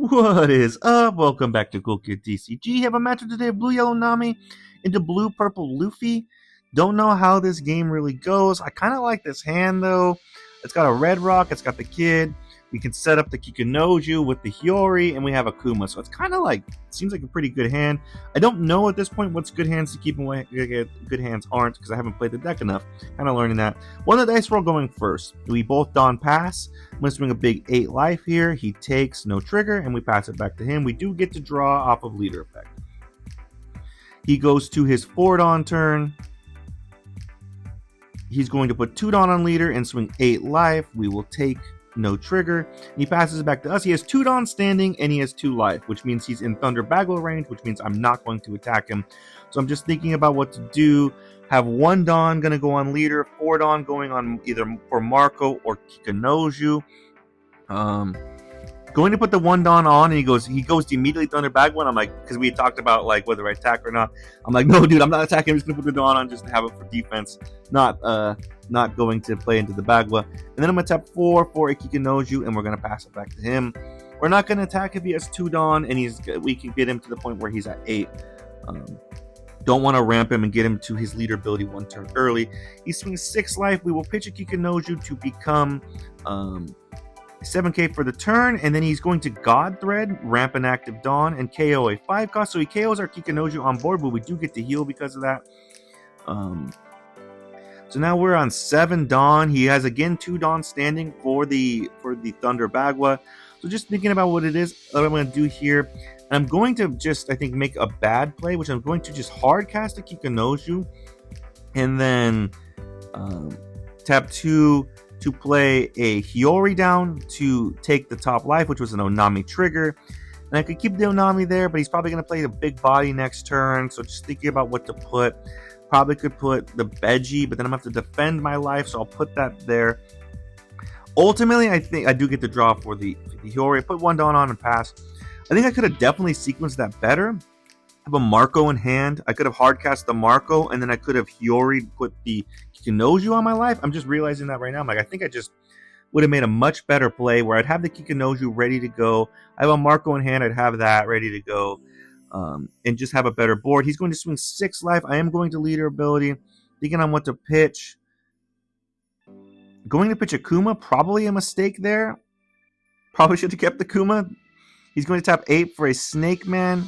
What is up? Welcome back to Cool Kid TCG. Have a matchup today of Blue Yellow Nami into Blue Purple Luffy. Don't know how this game really goes. I kind of like this hand though. It's got a red rock, it's got the kid. We can set up the Kikunoju with the Hiyori, and we have a Kuma. So it's kind of like, seems like a pretty good hand. I don't know at this point what's good hands to keep and what good hands aren't, because I haven't played the deck enough. Kind of learning that. One of the dice roll going first. We both Don pass. I'm going to swing a big 8 life here. He takes no trigger, and we pass it back to him. We do get to draw off of leader effect. He goes to his 4 Don turn. He's going to put 2 Don on leader and swing 8 life. We will take no trigger. He passes it back to us. He has 2 Don standing and he has 2 life, which means he's in Thunder Bagwell range, which means I'm not going to attack him. So I'm just thinking about what to do. Have 1 Don going to go on leader, 4 Don going on either for Marco or Kikunoju. Going to put the 1 Don on, and he goes to immediately Thunder Bagwell. I'm like, because we had talked about like whether I attack or not. I'm like, no, dude, I'm not attacking. I'm just gonna put the Don on just to have it for defense, not going to play into the Bagwell. And then I'm gonna tap 4 for a Kikunoju, and we're gonna pass it back to him. We're not gonna attack if he has 2 Don, and we can get him to the point where he's at 8. Don't want to ramp him and get him to his leader ability 1 turn early. He swings 6 life. We will pitch a Kikunoju to become 7k for the turn, and then he's going to God Thread, ramp an active Dawn, and KO a 5 cost. So he KOs our Kikunoju on board, but we do get to heal because of that. So now we're on 7 Dawn. He has again 2 Dawn standing for the Thunder Bagua. So just thinking about what it is that I'm going to do here. I'm going to just, I think, make a bad play, which I'm going to just hard cast a Kikunoju, and then tap 2 to play a Hiyori down to take the top life, which was an Onami trigger. And I could keep the Onami there, but he's probably going to play the big body next turn. So just thinking about what to put. Probably could put the Beji, but then I'm going to have to defend my life, so I'll put that there. Ultimately, I think I do get the draw for the Hiyori. I put 1 Dawn on and pass. I think I could have definitely sequenced that better. I have a Marco in hand. I could have hard cast the Marco, and then I could have Hiyori put the Kikunoju on my life. I'm just realizing that right now. I'm like, I think I just would have made a much better play where I'd have the Kikunoju ready to go. I have a Marco in hand. I'd have that ready to go, and just have a better board. He's going to swing 6 life. I am going to leader ability, thinking on what to pitch. Going to pitch a Kuma, probably a mistake there. Probably should have kept the Kuma. He's going to tap 8 for a Snake Man,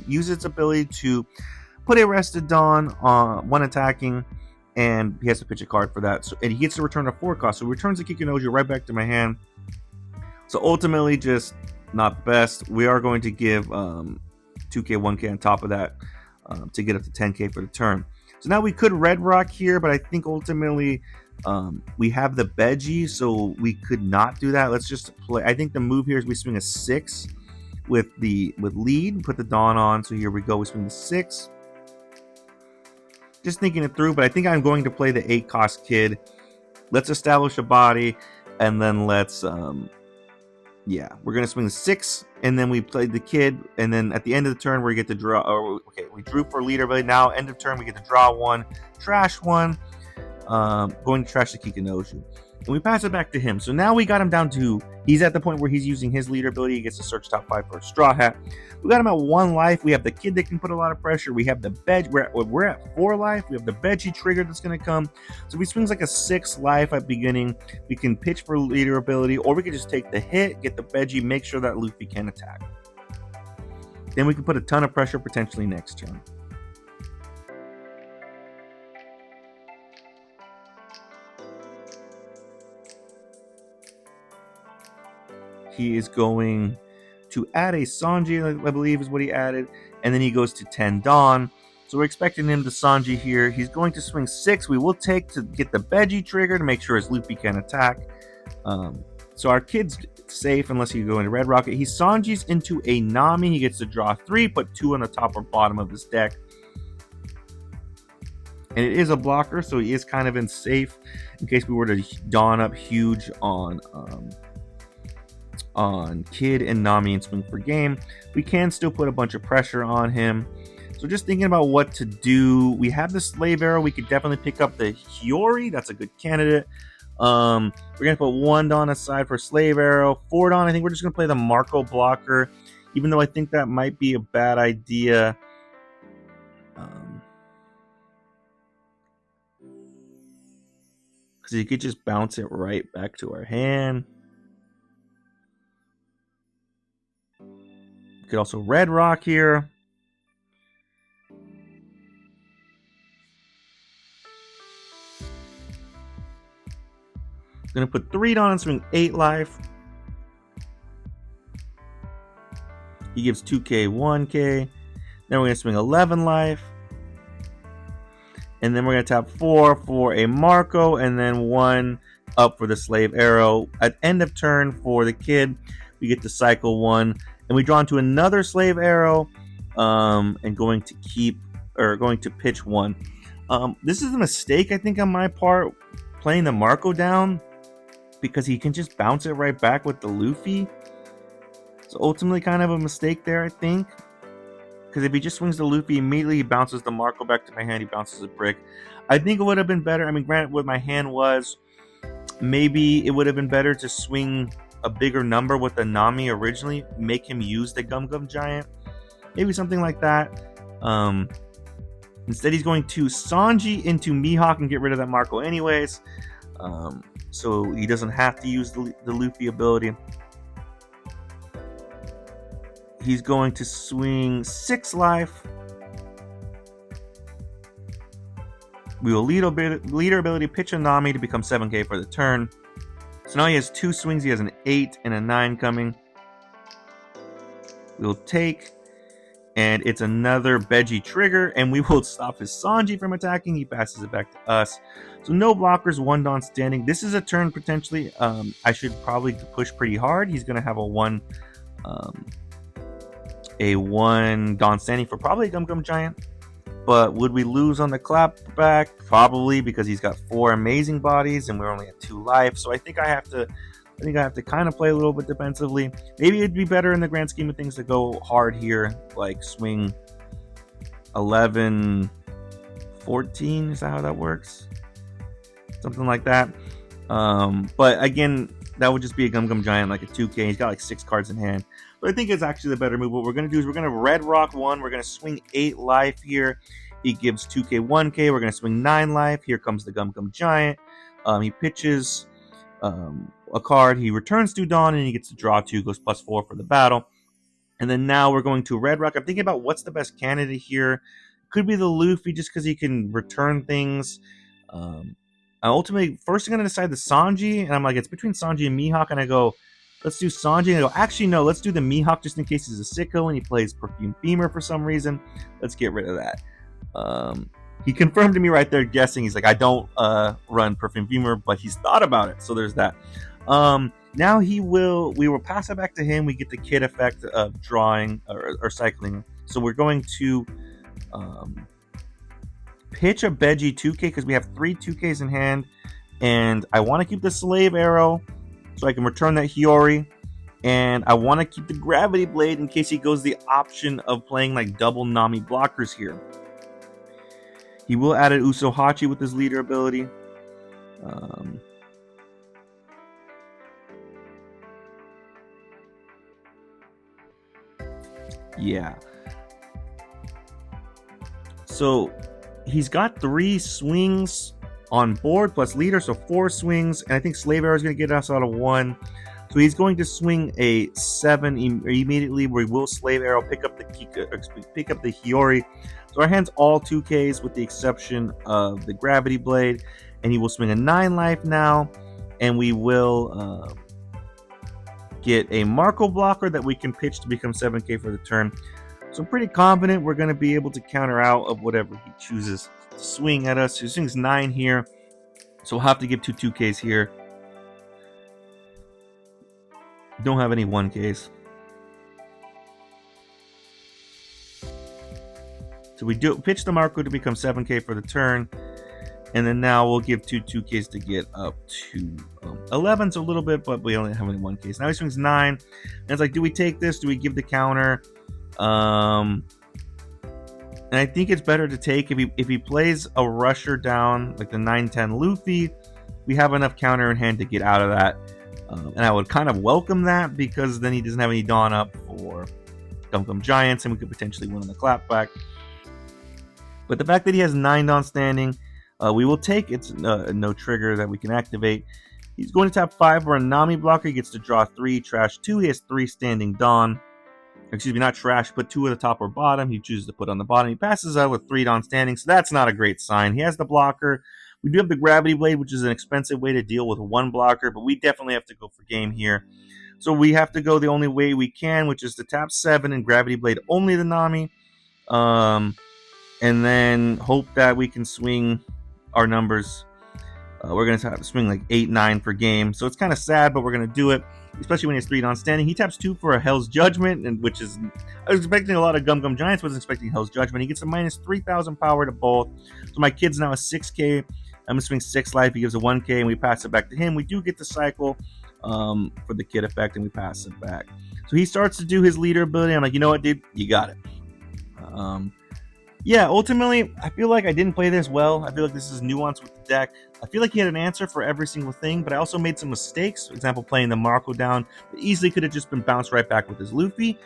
use its ability to put a Rested Dawn on 1 attacking, and he has to pitch a card for that. So, and he gets to return a 4 cost, so he returns the Kikunoju right back to my hand. So ultimately, just not the best. We are going to give 2k, 1k on top of that to get up to 10k for the turn. So now we could Red Rock here, but I think ultimately we have the Beji, so we could not do that. Let's just play. I think the move here is we swing a 6 with lead, put the Dawn on. So here we go. We swing the 6. Just thinking it through, but I think I'm going to play the 8 cost kid. Let's establish a body, and then let's we're gonna swing the 6, and then we play the kid, and then at the end of the turn we get to draw. Okay, we drew for leader, but now end of turn we get to draw 1, trash 1. Going to trash the Kikunoju, and we pass it back to him. So now we got him down to, he's at the point where he's using his leader ability. He gets to search top 5 for a Straw Hat. We got him at 1 life. We have the kid that can put a lot of pressure. We have the Beji. We're at 4 life. We have the Beji trigger that's going to come. So if he swings like a 6 life at beginning, we can pitch for leader ability, or we can just take the hit, get the Beji, make sure that Luffy can attack. Then we can put a ton of pressure potentially next turn. He is going to add a Sanji, I believe is what he added, and then he goes to 10 Dawn. So we're expecting him to Sanji here. He's going to swing 6. We will take to get the Beji trigger to make sure his Luffy can attack. So our kid's safe unless he go into Red Rocket. He Sanji's into a Nami. He gets to draw 3, put 2 on the top or bottom of his deck. And it is a blocker, so he is kind of in safe in case we were to Dawn up huge on Kid and Nami and swing for game. We can still put a bunch of pressure on him. So just thinking about what to do. We have the Slave Arrow. We could definitely pick up the Hiyori. That's a good candidate. We're gonna put 1 Dawn aside for Slave Arrow. 4 Dawn, I think we're just gonna play the Marco blocker, even though I think that might be a bad idea. Because you could just bounce it right back to our hand. You could also Red Rock here. Gonna put 3 Dawn and swing 8 life. He gives 2k, 1k. Then we're gonna swing 11 life. And then we're gonna tap 4 for a Marco, and then 1 up for the Slave Arrow. At end of turn for the kid, we get to cycle 1, and we draw into another Slave Arrow, and going to pitch 1. This is a mistake, I think, on my part, playing the Marco down, because he can just bounce it right back with the Luffy. So ultimately kind of a mistake there, I think. Because if he just swings the Luffy, immediately he bounces the Marco back to my hand, he bounces a brick. I think it would have been better. I mean, granted, what my hand was, maybe it would have been better to swing a bigger number with the Nami originally, make him use the Gum Gum Giant. Maybe something like that. Instead, he's going to Sanji into Mihawk and get rid of that Marco anyways. So he doesn't have to use the Luffy ability. He's going to swing 6 life. We will leader ability pitch a Nami to become 7k for the turn. So now he has 2 swings. He has an 8 and a 9 coming. We will take, and it's another Beji trigger, and we will stop his Sanji from attacking. He passes it back to us. So no blockers, 1 Dawn standing. This is a turn potentially. I should probably push pretty hard. He's going to have a 1 Dawn standing for probably a Gum Gum Giant. But would we lose on the clapback? Probably, because he's got 4 amazing bodies and we're only at 2 life. So I think I have to kind of play a little bit defensively. Maybe it'd be better in the grand scheme of things to go hard here, like swing 11, 14. Is that how that works? Something like that. But again, that would just be a Gum Gum Giant, like a 2k. He's got like 6 cards in hand. But I think it's actually the better move. What we're going to do is we're going to Red Rock 1. We're going to swing 8 life here. He gives 2k, 1k. We're going to swing 9 life. Here comes the Gum Gum Giant. He pitches a card. He returns 2 Dawn, and he gets to draw 2, goes +4 for the battle. And then now we're going to Red Rock. I'm thinking about what's the best candidate here. Could be the Luffy, just because he can return things. Ultimately, first I'm going to decide the Sanji. And I'm like, it's between Sanji and Mihawk. And I go, let's do Sanji. And I go, actually, no, let's do the Mihawk just in case he's a sicko and he plays Perfume Femur for some reason. Let's get rid of that. He confirmed to me right there, guessing. He's like, I don't run Perfume Femur, but he's thought about it. So there's that. Now we will pass it back to him. We get the kid effect of drawing or cycling. So we're going to pitch a Beji 2k because we have 3 2ks in hand. And I want to keep the Slave Arrow so I can return that Hiyori. And I want to keep the Gravity Blade in case he goes the option of playing like double Nami blockers here. He will add an Usohachi with his leader ability. Yeah. So he's got 3 swings on board plus leader, so 4 swings. And I think Slave Arrow is going to get us out of 1. So he's going to swing a 7 immediately. We will Slave Arrow, pick up the Hiyori. So our hand's all 2Ks with the exception of the Gravity Blade. And he will swing a 9 life now. And we will get a Marco blocker that we can pitch to become 7K for the turn. So I'm pretty confident we're going to be able to counter out of whatever he chooses to swing at us. He swings 9 here. So we'll have to give 2 2Ks here. Don't have any 1Ks. So we do pitch the Marco to become 7K for the turn. And then now we'll give 2 2Ks to get up to 11. So a little bit, but we only have any 1Ks. Now he swings 9. And it's like, do we take this? Do we give the counter? And I think it's better to take if he plays a rusher down like the 9-10 Luffy. we have enough counter in hand to get out of that. And I would kind of welcome that, because then he doesn't have any Dawn up for Gum Giants, and we could potentially win on the clapback. But the fact that he has 9 Dawn standing, we will take. It's no trigger that we can activate. He's going to tap 5 for a Nami blocker. He gets to draw 3, trash 2. He has 3 standing Dawn. Excuse me, not trash, put 2 at the top or bottom. He chooses to put on the bottom. He passes out with 3 Dawn standing, so that's not a great sign. He has the blocker. We do have the Gravity Blade, which is an expensive way to deal with 1 blocker, but we definitely have to go for game here. So we have to go the only way we can, which is to tap 7 and Gravity Blade only the Nami. And then hope that we can swing our numbers. We're going to have to swing like 8, 9 per game. So it's kind of sad, but we're going to do it, especially when he has 3 Dawn standing. He taps 2 for a Hell's Judgment, and which is, I was expecting a lot of Gum Giants, wasn't expecting Hell's Judgment. He gets a minus 3,000 power to both. So my kid's now a 6k. I'm going to swing 6 life. He gives a 1k, and we pass it back to him. We do get the cycle for the kid effect, and we pass it back. So he starts to do his leader ability. I'm like, you know what, dude? You got it. Yeah, ultimately, I feel like I didn't play this well. I feel like this is nuance with the deck. I feel like he had an answer for every single thing, but I also made some mistakes. For example, playing the Marco down. It easily could have just been bounced right back with his Luffy.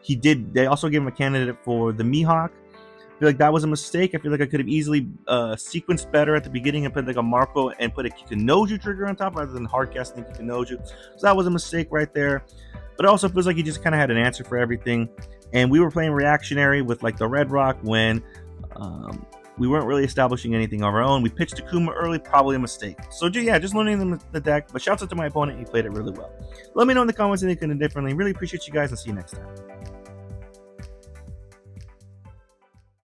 They also gave him a candidate for the Mihawk. I feel like that was a mistake. I feel like I could have easily sequenced better at the beginning and put like a Marco and put a Kikunoju trigger on top rather than hard casting Kikunoju. So that was a mistake right there. But it also feels like he just kind of had an answer for everything. And we were playing reactionary with like the Red Rock when we weren't really establishing anything of our own. We pitched Akuma early, probably a mistake. So yeah, just learning the deck. But shouts out to my opponent, he played it really well. Let me know in the comments anything differently. Really appreciate you guys, and see you next time.